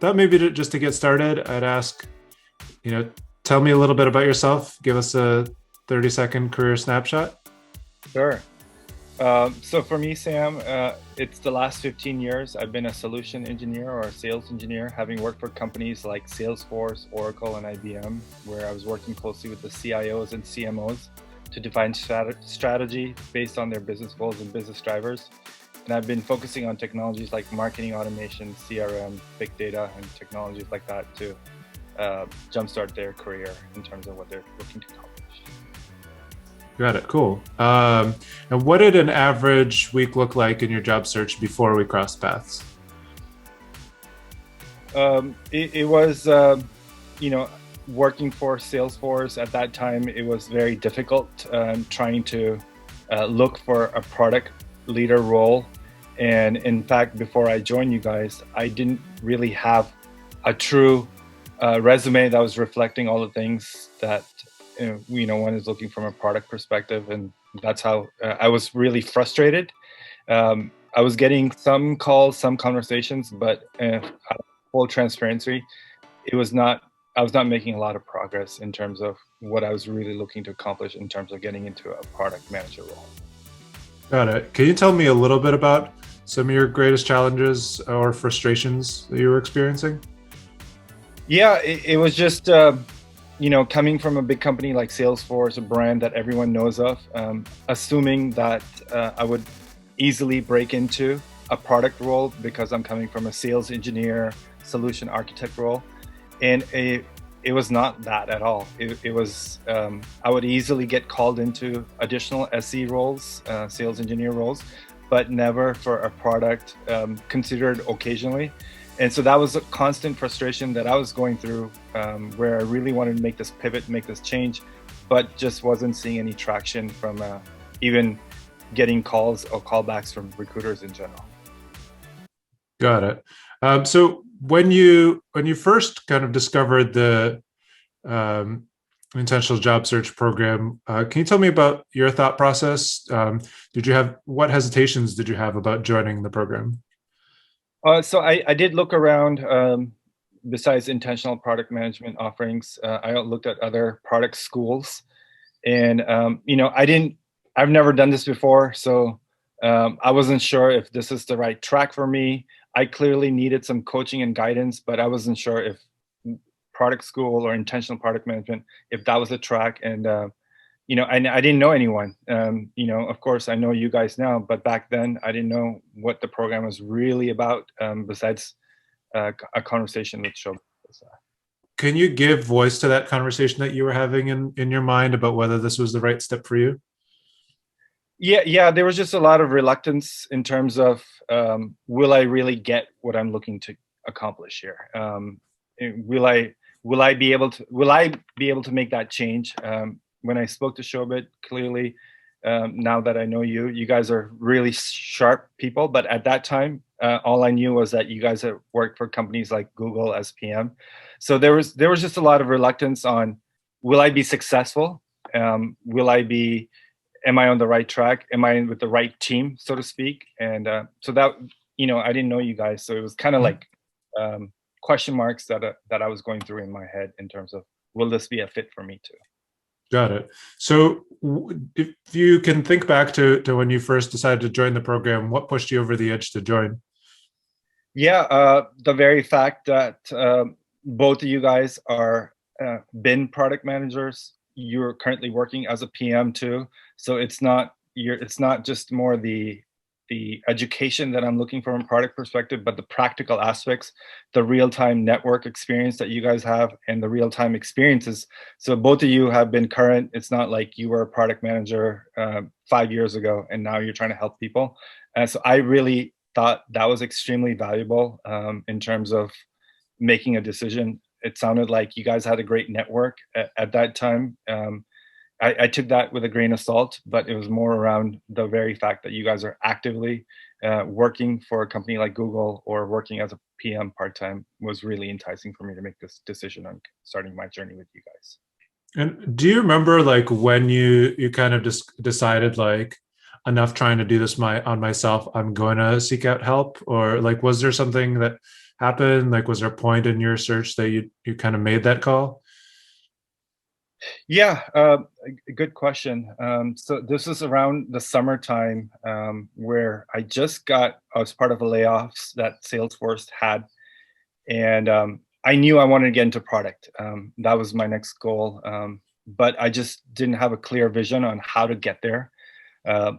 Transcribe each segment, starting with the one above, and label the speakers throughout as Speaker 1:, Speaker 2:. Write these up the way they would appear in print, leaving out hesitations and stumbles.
Speaker 1: thought maybe just to get started, I'd ask, tell me a little bit about yourself. Give us a 30-second career snapshot.
Speaker 2: Sure. So for me, Sam, it's the last 15 years I've been a solution engineer or a sales engineer, having worked for companies like Salesforce, Oracle, and IBM, where I was working closely with the CIOs and CMOs to define strategy based on their business goals and business drivers. And I've been focusing on technologies like marketing automation, CRM, big data, and technologies like that to jumpstart their career in terms of what they're looking to accomplish.
Speaker 1: Got it. Cool. And what did an average week look like in your job search before we crossed paths?
Speaker 2: It was, working for Salesforce at that time, it was very difficult trying to look for a product leader role. And in fact, before I joined you guys, I didn't really have a true resume that was reflecting all the things that one is looking from a product perspective. And that's how I was really frustrated. I was getting some calls, some conversations, but full transparency, I was not making a lot of progress in terms of what I was really looking to accomplish in terms of getting into a product manager role.
Speaker 1: Got it. Can you tell me a little bit about some of your greatest challenges or frustrations that you were experiencing?
Speaker 2: Yeah, it was just, coming from a big company like Salesforce, a brand that everyone knows of, assuming that I would easily break into a product role because I'm coming from a sales engineer, solution architect role. And it was not that at all. It was, I would easily get called into additional SE roles, sales engineer roles, but never for a product, considered occasionally. And so that was a constant frustration that I was going through, where I really wanted to make this pivot, make this change, but just wasn't seeing any traction from even getting calls or callbacks from recruiters in general.
Speaker 1: Got it. So when you first kind of discovered the intentional job search program, can you tell me about your thought process? What hesitations did you have about joining the program?
Speaker 2: So I did look around. Besides intentional product management offerings, I looked at other product schools, and I've never done this before, so I wasn't sure if this is the right track for me. I clearly needed some coaching and guidance, but I wasn't sure if product school or intentional product management, if that was the track. And I didn't know anyone. Of course, I know you guys now, but back then I didn't know what the program was really about, besides a conversation with Shobhit.
Speaker 1: Can you give voice to that conversation that you were having in your mind about whether this was the right step for you?
Speaker 2: Yeah, there was just a lot of reluctance in terms of, will I really get what I'm looking to accomplish here? Will I be able to make that change? When I spoke to Shobhit, clearly, now that I know you guys are really sharp people. But at that time, all I knew was that you guys had worked for companies like Google as PM. So there was just a lot of reluctance on, will I be successful? Am I on the right track? Am I with the right team, so to speak? And so that, I didn't know you guys. So it was kind of like question marks that I was going through in my head in terms of, will this be a fit for me too?
Speaker 1: Got it. So if you can think back to when you first decided to join the program, what pushed you over the edge to join?
Speaker 2: Yeah, the very fact that both of you guys are been product managers. You're currently working as a PM too. So it's not just more the education that I'm looking for from a product perspective, but the practical aspects, the real-time network experience that you guys have, and the real-time experiences. So both of you have been current. It's not like you were a product manager 5 years ago and now you're trying to help people. And so I really thought that was extremely valuable in terms of making a decision. It sounded like you guys had a great network at that time. I took that with a grain of salt, but it was more around the very fact that you guys are actively working for a company like Google or working as a PM part-time was really enticing for me to make this decision on starting my journey with you guys.
Speaker 1: And do you remember like when you kind of just decided like, enough trying to do this on myself, I'm going to seek out help? Or like, was there something that happen? Like, was there a point in your search that you kind of made that call?
Speaker 2: Yeah, a good question. So this is around the summertime, where I was part of the layoffs that Salesforce had, and I knew I wanted to get into product. That was my next goal, but I just didn't have a clear vision on how to get there.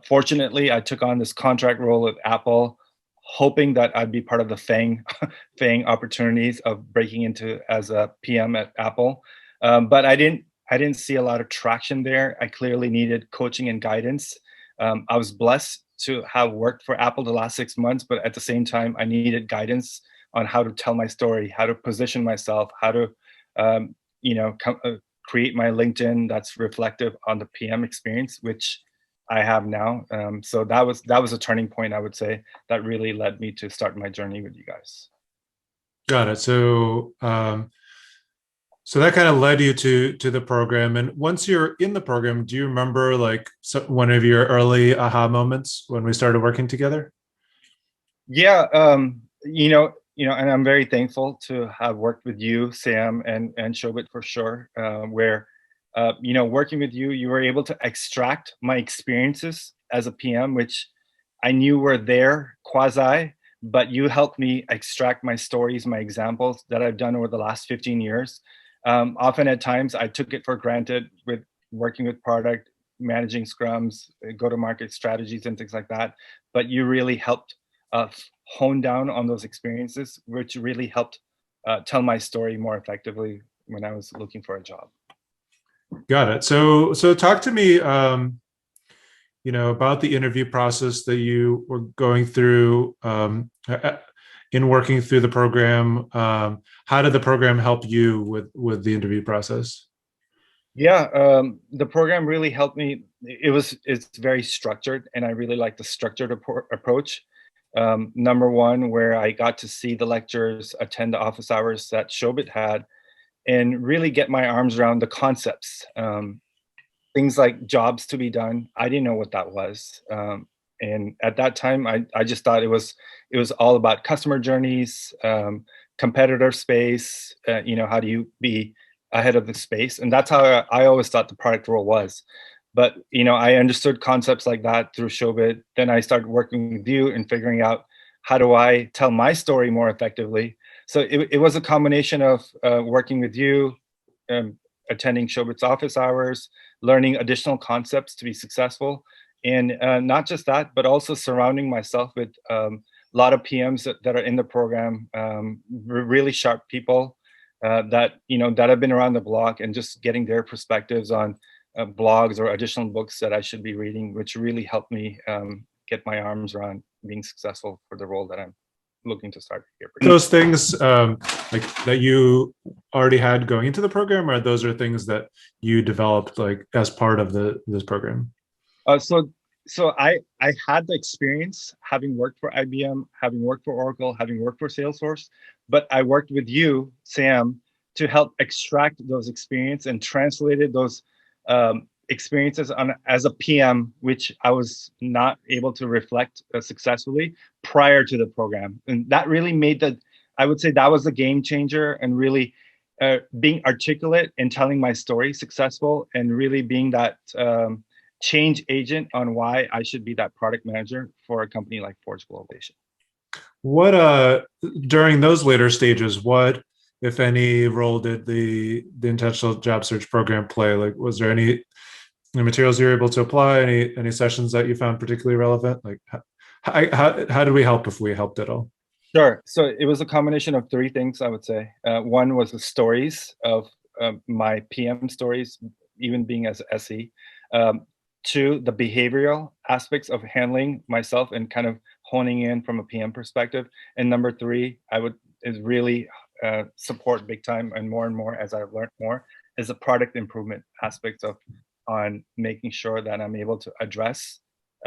Speaker 2: Fortunately, I took on this contract role at Apple, hoping that I'd be part of the FANG opportunities of breaking into as a PM at Apple. But I didn't see a lot of traction there. I clearly needed coaching and guidance. I was blessed to have worked for Apple the last 6 months, but at the same time, I needed guidance on how to tell my story, how to position myself, how to, um, create my LinkedIn that's reflective on the PM experience, which I have now. So that was a turning point, I would say, that really led me to start my journey with you guys.
Speaker 1: Got it. So that kind of led you to the program. And once you're in the program, do you remember like one of your early aha moments when we started working together?
Speaker 2: Yeah, and I'm very thankful to have worked with you, Sam, and Shobhit for sure. Where, working with you, you were able to extract my experiences as a PM, which I knew were there quasi, but you helped me extract my stories, my examples that I've done over the last 15 years. Often at times I took it for granted with working with product, managing scrums, go-to-market strategies and things like that. But you really helped hone down on those experiences, which really helped tell my story more effectively when I was looking for a job.
Speaker 1: Got it. So talk to me, about the interview process that you were going through in working through the program. How did the program help you with the interview process?
Speaker 2: Yeah, the program really helped me. It's very structured, and I really like the structured approach. Number one, where I got to see the lectures, attend the office hours that Shobit had, and really get my arms around the concepts. Things like jobs to be done. I didn't know what that was. And at that time, I just thought it was all about customer journeys, competitor space. How do you be ahead of the space? And that's how I always thought the product role was. But I understood concepts like that through Shobit. Then I started working with you and figuring out how do I tell my story more effectively. So it was a combination of working with you, um, attending Shobit's office hours, learning additional concepts to be successful, and not just that, but also surrounding myself with a lot of PMs that are in the program, really sharp people that have been around the block, and just getting their perspectives on blogs or additional books that I should be reading, which really helped me get my arms around being successful for the role that I'm looking to start here.
Speaker 1: Those things like that you already had going into the program, or those are things that you developed like as part of this program?
Speaker 2: So I had the experience having worked for IBM, having worked for Oracle, having worked for Salesforce, but I worked with you, Sam, to help extract those experience and translated those experiences as a PM, which I was not able to reflect successfully prior to the program. And that really I would say that was the game changer, and really being articulate and telling my story successful, and really being that change agent on why I should be that product manager for a company like Forge Globalization.
Speaker 1: What during those later stages, what, if any, role did the intentional job search program play? Like, was there any materials you were able to apply? Any sessions that you found particularly relevant? Like, how did we help, if we helped at all?
Speaker 2: Sure. So it was a combination of three things, I would say. One was the stories of my PM stories, even being as SE. Two, the behavioral aspects of handling myself and kind of honing in from a PM perspective. And number three, is really support big time, and more as I've learned more, is the product improvement aspects of on making sure that I'm able to address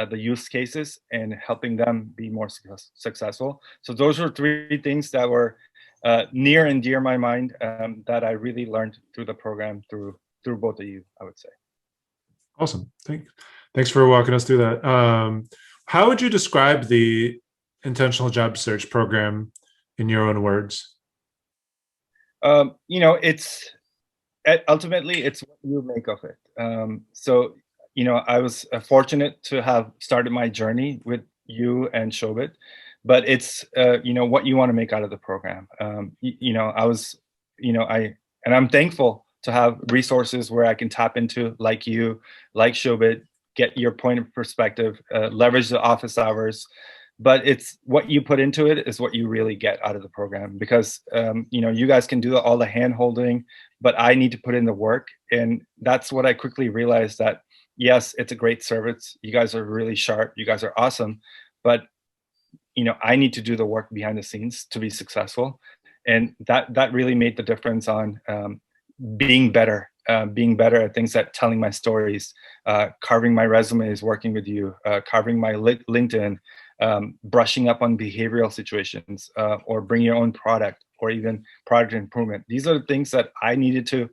Speaker 2: the use cases and helping them be more successful. So those were three things that were near and dear my mind, that I really learned through the program, through both of you, I would say.
Speaker 1: Awesome. Thanks for walking us through that. How would you describe the intentional job search program in your own words?
Speaker 2: It's ultimately it's what you make of it. So, I was fortunate to have started my journey with you and Shobhit, but it's what you want to make out of the program. I was, and I'm thankful to have resources where I can tap into, like you, like Shobhit, get your point of perspective, leverage the office hours. But it's what you put into it is what you really get out of the program, because you guys can do all the hand holding, but I need to put in the work. And that's what I quickly realized, that yes, it's a great service. You guys are really sharp. You guys are awesome. But, I need to do the work behind the scenes to be successful. And that really made the difference on being better, being better at things, at telling my stories, carving my resumes, working with you, carving my LinkedIn, brushing up on behavioral situations, or bring your own product, or even product improvement. These are the things that I needed to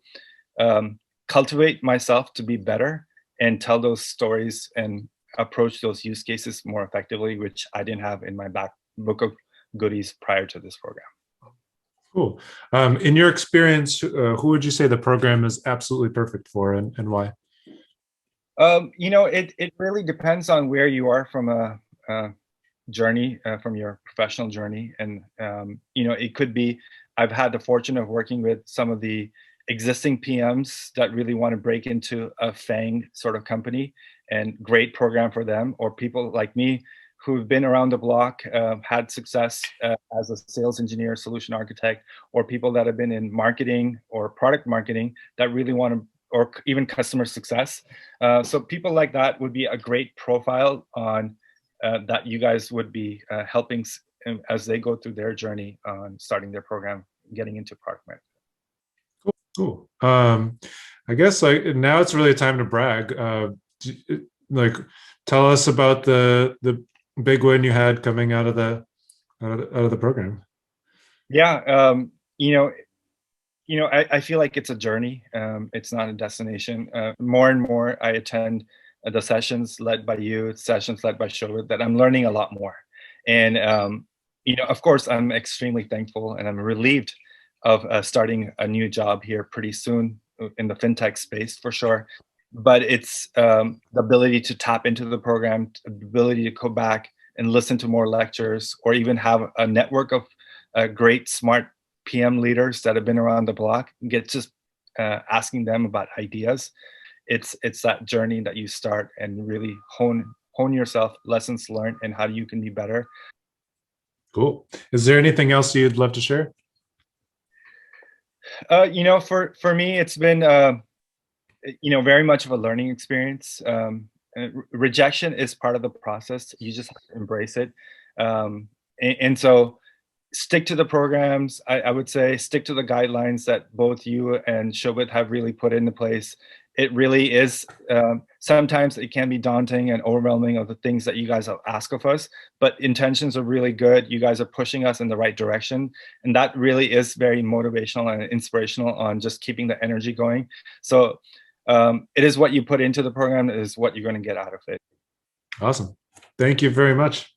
Speaker 2: cultivate myself to be better and tell those stories and approach those use cases more effectively, which I didn't have in my back book of goodies prior to this program.
Speaker 1: Cool. In your experience, who would you say the program is absolutely perfect for, and why?
Speaker 2: It really depends on where you are from a journey, from your professional journey. And it could be, I've had the fortune of working with some of the existing PMs that really want to break into a FANG sort of company, and great program for them, or people like me who've been around the block, had success as a sales engineer, solution architect, or people that have been in marketing or product marketing that really want to, or even customer success. So people like that would be a great profile on that you guys would be helping as they go through their journey on starting their program, getting into product management.
Speaker 1: Cool. I guess like now it's really time to brag. Like, tell us about the big win you had coming out of the program.
Speaker 2: Yeah, I feel like it's a journey. It's not a destination. More and more, I attend the sessions led by you, sessions led by Shobhit, that I'm learning a lot more. And of course, I'm extremely thankful, and I'm relieved of starting a new job here pretty soon in the fintech space, for sure. But it's the ability to tap into the program, the ability to go back and listen to more lectures, or even have a network of great, smart PM leaders that have been around the block, and get just asking them about ideas. It's that journey that you start and really hone yourself, lessons learned, and how you can be better.
Speaker 1: Cool. Is there anything else you'd love to share?
Speaker 2: For me, it's been very much of a learning experience. Rejection is part of the process. You just have to embrace it. And so stick to the programs. I would say stick to the guidelines that both you and Shobhit have really put into place. It really is, sometimes it can be daunting and overwhelming of the things that you guys have asked of us, but intentions are really good. You guys are pushing us in the right direction. And that really is very motivational and inspirational on just keeping the energy going. So it is what you put into the program is what you're going to get out of it.
Speaker 1: Awesome. Thank you very much.